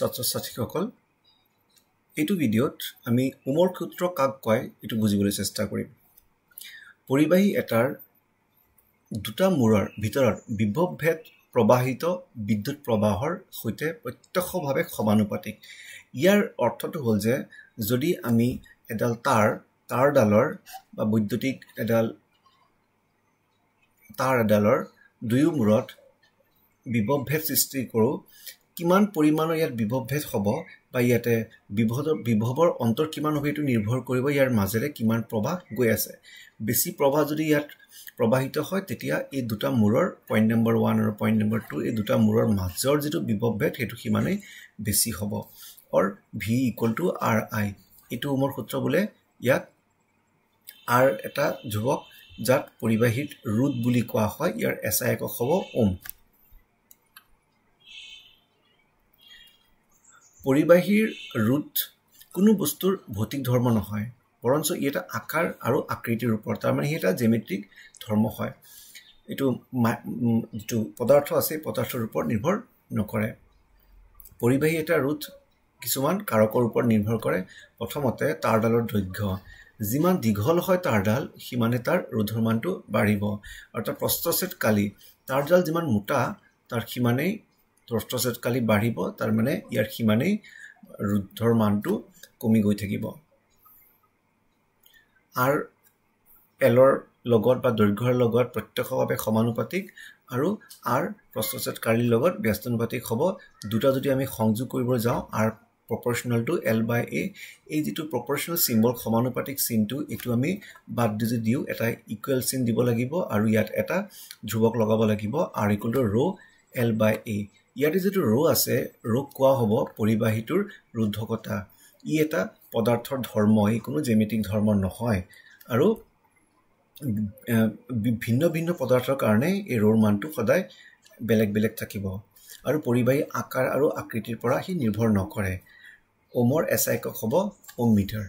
ছাত্ৰ-ছাত্ৰীসকল এইটো ভিডিঅ'ত আমি ওমৰ সূত্ৰ কাক কয় এটো বুজিবলৈ চেষ্টা কৰিম পৰিবাহী এটাৰ দুটা মূৰৰ ভিতৰত বিভৱভেদ প্ৰবাহিত বিদ্যুৎ প্ৰবাহৰ সৈতে প্ৰত্যক্ষভাৱে সমানুপাতিক ইয়াৰ অৰ্থটো হ'ল যে যদি আমি এডাল তাৰডালৰ বা বৈদ্যুতিক তাৰডালৰ দুয়ো মূৰত বিভৱভেদ সৃষ্টি কৰোঁ কিমান পৰিমাণৰ ইয়াত বিভৱভেদ হ'ব বা ইয়াতে বিভৱৰ অন্তৰ কিমান হ'ব এটো নিৰ্ভৰ কৰিব ইয়াৰ মাজেৰে কিমান প্ৰবাহ গৈ আছে বেছি প্ৰবাহ যদি ইয়াত প্ৰবাহিত হয় তেতিয়া এই দুটা মূৰৰ পইণ্ট নম্বৰ 1 আৰু পইণ্ট নম্বৰ 2 এই দুটা মূৰৰ মাজৰ যেটো বিভৱভেদ হেতু কিমানে বেছি হ'ব অৰ V = RI এটো ওমৰ সূত্ৰ বোলে ইয়াত R এটা ধ্ৰুৱক যাক পৰিবাহীৰ ৰোধ বুলি কোৱা হয় ইয়াৰ SI একক হ'ব ওম পৰিবাহীৰ ৰোধ কোনো বস্তুৰ ভৌতিক ধৰ্ম নহয় বৰঞ্চ এটা আকাৰ আৰু আকৃতিৰ ওপৰত তাৰ মানে এটা জ্যামিতিক ধৰ্ম হয় এটো যেটো পদাৰ্থ আছে পদাৰ্থৰ ওপৰত নিৰ্ভৰ নকৰে পৰিবাহী এটা ৰোধ কিছুমান কাৰকৰ ওপৰত নিৰ্ভৰ কৰে প্ৰথমতে তাৰডালৰ দৈৰ্ঘ্য যিমান দীঘল হয় তাৰডাল সিমানে তাৰ ৰোধৰ মানটো বাঢ়িব আৰু তাৰ প্ৰস্থচ্ছেদকালি তাৰডাল যিমান মোটা তাৰ সিমানেই প্ৰস্থচ্ছেদকালি বাঢ়িব তাৰ মানে ইয়াৰ সিমানেই ৰোধৰ মানটো কমি গৈ থাকিব আৰ এলৰ লগত বা দৈৰ্ঘ্যৰ লগত প্ৰত্যক্ষভাৱে সমানুপাতিক আৰু আৰ প্ৰস্থচ্ছেদকালিৰ লগত ব্যস্তানুপাতিক হ'ব দুটা যদি আমি সংযোগ কৰিব যাওঁ আর proportional to L/A এই যেটো proportional symbol সমানুপাতিক চিনটো এটো আমি বাদ দি দিও এটা ইকুৱেল চিন দিব লাগিব আৰু ইয়াত এটা ধ্ৰুৱক লগাব লাগিব R = rho L/A ইয়াতে যেটো rho আছে rho কোৱা হ'ব পৰিবাহীটোৰ ৰোধকতা ই এটা পদাৰ্থৰ ধৰ্ম ই কোনো জ্যামিতিক ধৰ্ম নহয় আৰু ভিন্ন ভিন্ন পদাৰ্থৰ কাৰণে এই rho মানটো সদায় বেলেগ বেলেগ থাকিব আৰু পৰিবাহী আকাৰ আৰু আকৃতিৰ পৰা হি নিৰ্ভৰ নকৰে ওমৰ SI একক হ'ব ওম মিটাৰ